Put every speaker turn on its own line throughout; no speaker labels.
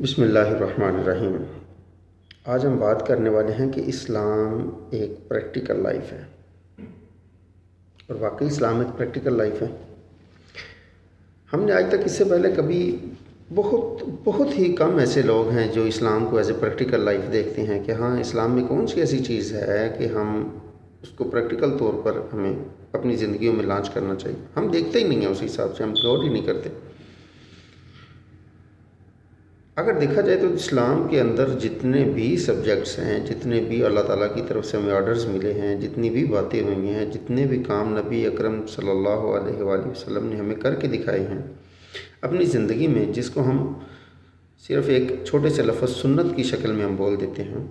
بسم اللہ الرحمن الرحیم۔ آج ہم بات کرنے والے ہیں کہ اسلام ایک پریکٹیکل لائف ہے، اور واقعی اسلام ایک پریکٹیکل لائف ہے۔ ہم نے آج تک اس سے پہلے کبھی بہت ہی کم ایسے لوگ ہیں جو اسلام کو ایز اے پریکٹیکل لائف دیکھتے ہیں کہ ہاں اسلام میں کون سی ایسی چیز ہے کہ ہم اس کو پریکٹیکل طور پر ہمیں اپنی زندگیوں میں لانچ کرنا چاہیے۔ ہم دیکھتے ہی نہیں ہیں، اس حساب سے ہم غور ہی نہیں کرتے۔ اگر دیکھا جائے تو اسلام کے اندر جتنے بھی سبجیکٹس ہیں، جتنے بھی اللہ تعالیٰ کی طرف سے ہمیں آرڈرز ملے ہیں، جتنی بھی باتیں ہوئی ہیں، جتنے بھی کام نبی اکرم صلی اللہ علیہ وآلہ وسلم نے ہمیں کر کے دکھائے ہیں اپنی زندگی میں، جس کو ہم صرف ایک چھوٹے سے لفظ سنت کی شکل میں ہم بول دیتے ہیں،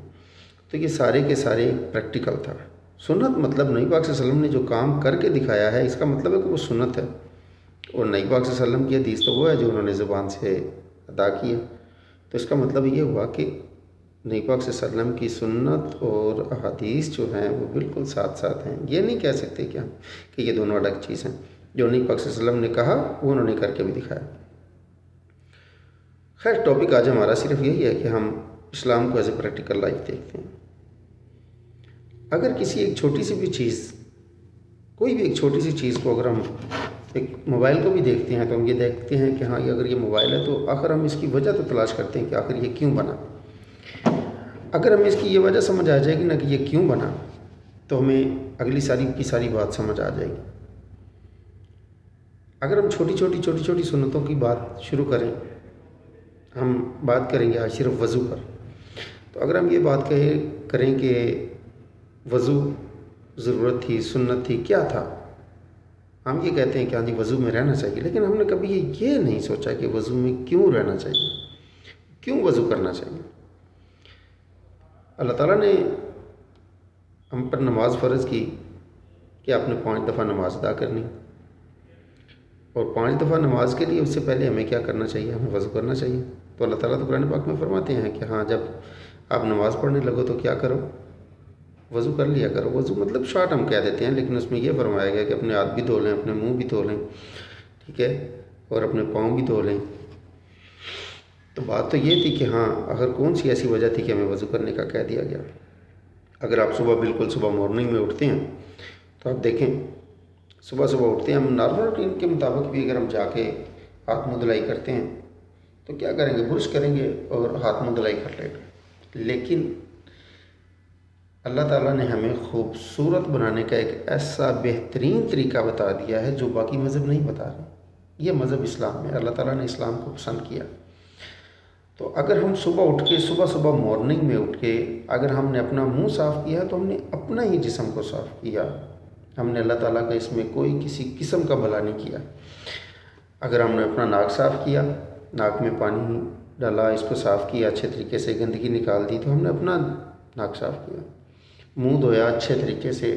تو یہ سارے کے سارے پریکٹیکل تھا۔ سنت مطلب نبی پاک صلی اللہ علیہ وسلم نے جو کام کر کے دکھایا ہے، اس کا مطلب ہے کہ وہ سنت ہے، اور نبی پاک صلی اللہ علیہ وسلم کی حدیث تو وہ ہے جو انہوں نے زبان سے ادا کی ہے۔ تو اس کا مطلب یہ ہوا کہ نبی پاک صلی اللہ علیہ وسلم کی سنت اور احادیث جو ہیں وہ بالکل ساتھ ساتھ ہیں۔ یہ نہیں کہہ سکتے کہ یہ دونوں الگ چیز ہیں۔ جو نبی پاک صلی اللہ علیہ وسلم نے کہا وہ انہوں نے کر کے بھی دکھایا۔ خیر، ٹاپک آج ہمارا صرف یہی ہے کہ ہم اسلام کو ایز اے پریکٹیکل لائف دیکھتے ہیں۔ اگر کسی ایک چھوٹی سی بھی چیز، کوئی بھی ایک چھوٹی سی چیز کو اگر ہم ایک موبائل کو بھی دیکھتے ہیں تو ہم یہ دیکھتے ہیں کہ ہاں اگر یہ موبائل ہے تو آخر ہم اس کی وجہ تو تلاش کرتے ہیں کہ آخر یہ کیوں بنا۔ اگر ہمیں اس کی یہ وجہ سمجھ آ جائے گی نا کہ یہ کیوں بنا، تو ہمیں اگلی ساری کی ساری بات سمجھ آ جائے گی۔ اگر ہم چھوٹی چھوٹی سنتوں کی بات شروع کریں، ہم بات کریں گے آج صرف وضو پر، تو اگر ہم یہ بات کریں کہ وضو ضرورت تھی، سنت تھی، کیا تھا، ہم یہ کہتے ہیں کہ ہاں جی وضو میں رہنا چاہیے، لیکن ہم نے کبھی یہ نہیں سوچا کہ وضو میں کیوں رہنا چاہیے، کیوں وضو کرنا چاہیے۔ اللہ تعالیٰ نے ہم پر نماز فرض کی کہ آپ نے 5 دفعہ نماز ادا کرنی، اور 5 دفعہ نماز کے لیے اس سے پہلے ہمیں کیا کرنا چاہیے، ہمیں وضو کرنا چاہیے۔ تو اللہ تعالیٰ تو قرآن پاک میں فرماتے ہیں کہ ہاں جب آپ نماز پڑھنے لگو تو کیا کرو، وضو کر لیا کرو۔ وضو مطلب شارٹ ہم کہہ دیتے ہیں، لیکن اس میں یہ فرمایا گیا کہ اپنے ہاتھ بھی دھو لیں، اپنے منہ بھی دھو لیں، ٹھیک ہے، اور اپنے پاؤں بھی دھو لیں۔ تو بات تو یہ تھی کہ ہاں اگر کون سی ایسی وجہ تھی کہ ہمیں وضو کرنے کا کہہ دیا گیا۔ اگر آپ صبح مارننگ میں اٹھتے ہیں تو آپ دیکھیں، صبح اٹھتے ہیں، ہم نارمل روٹین کے مطابق بھی اگر ہم جا کے ہاتھ منہ دھلائی کرتے ہیں تو کیا کریں گے، برش کریں گے اور ہاتھ منہ دھلائی کر لیں گے۔ لیکن اللہ تعالیٰ نے ہمیں خوبصورت بنانے کا ایک ایسا بہترین طریقہ بتا دیا ہے جو باقی مذہب نہیں بتا رہے۔ یہ مذہب اسلام ہے، اللہ تعالیٰ نے اسلام کو پسند کیا۔ تو اگر ہم صبح اٹھ کے صبح مارننگ میں اٹھ کے اگر ہم نے اپنا منہ صاف کیا تو ہم نے اپنا ہی جسم کو صاف کیا، ہم نے اللہ تعالیٰ کا اس میں کوئی کسی قسم کا بھلا نہیں کیا۔ اگر ہم نے اپنا ناک صاف کیا، ناک میں پانی ڈالا، اس کو صاف کیا، اچھے طریقے سے گندگی نکال دی، تو ہم نے اپنا ناک صاف کیا۔ منہ دھویا اچھے طریقے سے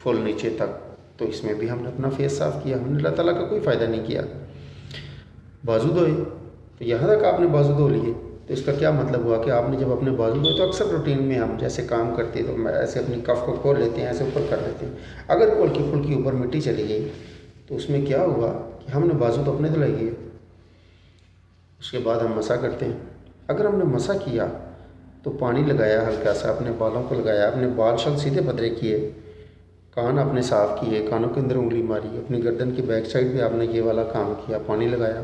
فل نیچے تک، تو اس میں بھی ہم نے اپنا فیس صاف کیا، ہم نے اللہ تعالیٰ کا کوئی فائدہ نہیں کیا۔ بازو دھوئے تو یہاں تک آپ نے بازو دھو لیے، تو اس کا کیا مطلب ہوا کہ آپ نے جب اپنے بازو دھوئے، تو اکثر روٹین میں ہم جیسے کام کرتے تو ایسے اپنی کف کو کھول لیتے ہیں، ایسے اوپر کر لیتے ہیں۔ اگر ہلکی پھلکی اوپر مٹی چلی گئی تو اس میں کیا ہوا کہ ہم نے بازو تو اپنے دھلائی گئے، اس کے بعد ہم مسح کرتے ہیں۔ اگر ہم نے مسح کیا تو پانی لگایا، ہلکا سا اپنے بالوں کو لگایا، اپنے بال شل سیدھے پدرے کیے، کان اپنے صاف کیے، کانوں کے اندر انگلی ماری، اپنی گردن کی بیک سائڈ پہ آپ نے یہ والا کام کیا، پانی لگایا،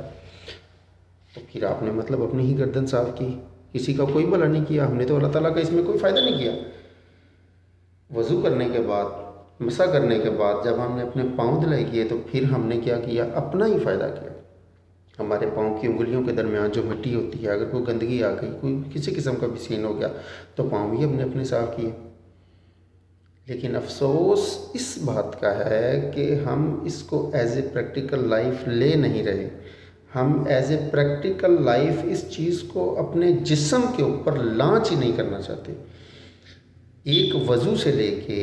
تو پھر آپ نے مطلب اپنی ہی گردن صاف کی، کسی کا کوئی بھلا نہیں کیا، ہم نے تو اللہ تعالیٰ کا اس میں کوئی فائدہ نہیں کیا۔ وضو کرنے کے بعد، مسح کرنے کے بعد جب ہم نے اپنے پاؤں دھلائی کیے تو پھر ہم نے کیا کیا، اپنا ہی فائدہ کیا۔ ہمارے پاؤں کی انگلیوں کے درمیان جو مٹی ہوتی ہے، اگر کوئی گندگی آ گئی، کوئی کسی قسم کا بھی سین ہو گیا، تو پاؤں بھی ہم نے اپنے صاف کیے۔ لیکن افسوس اس بات کا ہے کہ ہم اس کو ایز اے پریکٹیکل لائف لے نہیں رہے۔ ہم ایز اے پریکٹیکل لائف اس چیز کو اپنے جسم کے اوپر لانچ ہی نہیں کرنا چاہتے۔ ایک وضو سے لے کے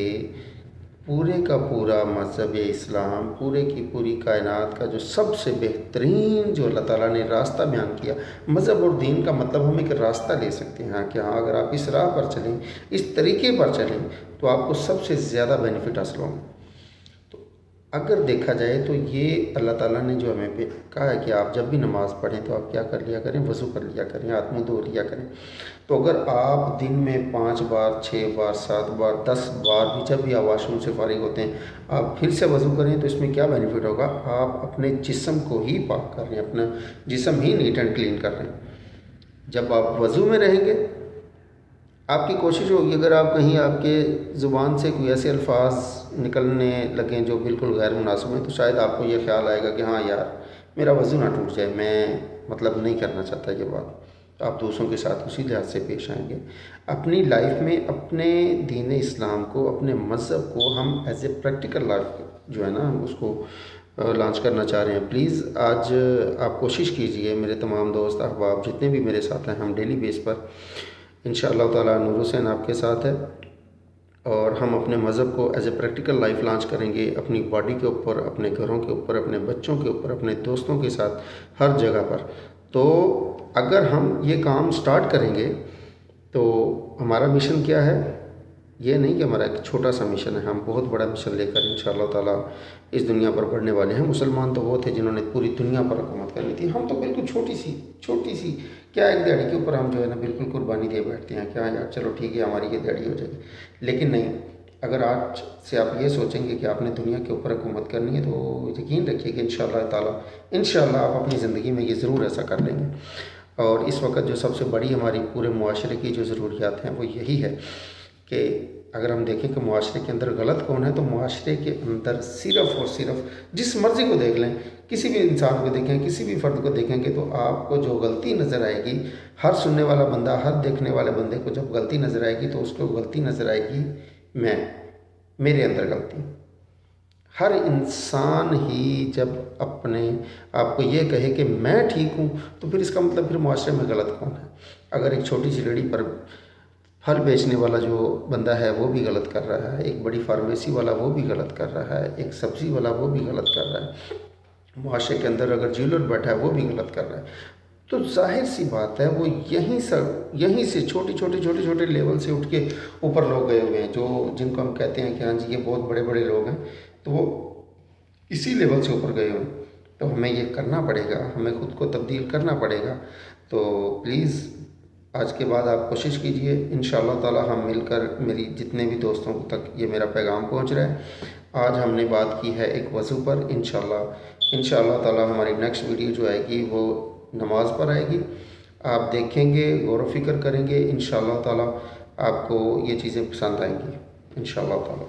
پورے کا پورا مذہب اسلام، پورے کی پوری کائنات کا جو سب سے بہترین جو اللہ تعالیٰ نے راستہ بیان کیا، مذہب اور دین کا مطلب ہم ایک راستہ لے سکتے ہیں کہ ہاں اگر آپ اس راہ پر چلیں، اس طریقے پر چلیں، تو آپ کو سب سے زیادہ بینیفٹ حاصل ہوں گے۔ تو اگر دیکھا جائے تو یہ اللہ تعالیٰ نے جو ہمیں کہا ہے کہ آپ جب بھی نماز پڑھیں تو آپ کیا کر لیا کریں، وضو کر لیا کریں، ہاتھ منہ دھو لیا کریں۔ تو اگر آپ دن میں 5 بار 6 بار 7 بار 10 بار بھی جب بھی آپ واش روم سے فارغ ہوتے ہیں آپ پھر سے وضو کریں تو اس میں کیا بینیفٹ ہوگا، آپ اپنے جسم کو ہی پاک کر رہے ہیں، اپنا جسم ہی نیٹ اینڈ کلین کر رہے ہیں۔ جب آپ وضو میں رہیں گے آپ کی کوشش ہوگی، اگر آپ کہیں آپ کے زبان سے کوئی ایسے الفاظ نکلنے لگیں جو بالکل غیر مناسب ہیں تو شاید آپ کو یہ خیال آئے گا کہ ہاں یار میرا وضو نہ ٹوٹ جائے، میں مطلب نہیں کرنا چاہتا یہ بات۔ آپ دوسروں کے ساتھ اسی لحاظ سے پیش آئیں گے۔ اپنی لائف میں اپنے دین اسلام کو، اپنے مذہب کو ہم ایز اے پریکٹیکل لائف جو ہے نا ہم اس کو لانچ کرنا چاہ رہے ہیں۔ پلیز آج آپ کوشش کیجئے، میرے تمام دوست احباب جتنے بھی میرے ساتھ ہیں، ہم ڈیلی بیس پر انشاءاللہ تعالیٰ نور حسین آپ کے ساتھ ہے اور ہم اپنے مذہب کو as a practical life launch کریں گے، اپنی باڈی کے اوپر، اپنے گھروں کے اوپر، اپنے بچوں کے اوپر، اپنے دوستوں کے ساتھ، ہر جگہ پر۔ تو اگر ہم یہ کام سٹارٹ کریں گے تو ہمارا مشن کیا ہے، یہ نہیں کہ ہمارا ایک چھوٹا سا مشن ہے، ہم بہت بڑا مشن لے کر انشاءاللہ تعالیٰ اس دنیا پر بڑھنے والے ہیں۔ مسلمان تو وہ تھے جنہوں نے پوری دنیا پر حکومت کرنی تھی، ہم تو بالکل چھوٹی سی کیا ایک دیہڑی کے اوپر ہم جو ہے نا بالکل قربانی دے بیٹھتے ہیں، کیا یار چلو ٹھیک ہے ہماری یہ دیہڑی ہو جائے گی، لیکن نہیں۔ اگر آج سے آپ یہ سوچیں گے کہ آپ نے دنیا کے اوپر حکومت کرنی ہے تو یقین رکھیے کہ انشاءاللہ تعالیٰ انشاءاللہ آپ اپنی زندگی میں یہ ضرور ایسا کر لیں گے۔ اور اس وقت جو سب سے بڑی ہماری پورے معاشرے کی جو ضروریات ہیں وہ یہی ہے کہ اگر ہم دیکھیں کہ معاشرے کے اندر غلط کون ہے تو معاشرے کے اندر صرف اور صرف جس مرضی کو دیکھ لیں، کسی بھی انسان کو دیکھیں، کسی بھی فرد کو دیکھیں گے تو آپ کو جو غلطی نظر آئے گی، ہر سننے والا بندہ، ہر دیکھنے والے بندے کو جب غلطی نظر آئے گی تو اس کو غلطی نظر آئے گی میرے اندر غلطی۔ ہر انسان ہی جب اپنے آپ کو یہ کہے کہ میں ٹھیک ہوں تو پھر اس کا مطلب پھر معاشرے میں غلط کون ہے۔ اگر ایک چھوٹی سی ریڑھی پر پھل بیچنے والا جو بندہ ہے وہ بھی غلط کر رہا ہے، ایک بڑی فارمیسی والا وہ بھی غلط کر رہا ہے، ایک سبزی والا وہ بھی غلط کر رہا ہے، معاشرے کے اندر اگر جیولر بیٹھا ہے وہ بھی غلط کر رہا ہے، تو ظاہر سی بات ہے وہ یہیں سے چھوٹے لیول سے اٹھ کے اوپر لوگ گئے ہوئے ہیں، جو جن کو ہم کہتے ہیں کہ ہاں جی یہ بہت بڑے بڑے لوگ ہیں، تو وہ اسی لیول سے اوپر گئے ہوئے ہیں۔ تو ہمیں یہ کرنا پڑے گا، ہمیں خود کو تبدیل کرنا پڑے گا۔ تو پلیز آج کے بعد آپ کوشش کیجئے، انشاءاللہ تعالی ہم مل کر، میری جتنے بھی دوستوں تک یہ میرا پیغام پہنچ رہا ہے۔ آج ہم نے بات کی ہے ایک وضو پر، انشاءاللہ تعالی ہماری نیکسٹ ویڈیو جو آئے گی وہ نماز پر آئے گی۔ آپ دیکھیں گے، غور و فکر کریں گے، انشاءاللہ تعالی آپ کو یہ چیزیں پسند آئیں گی انشاءاللہ تعالی۔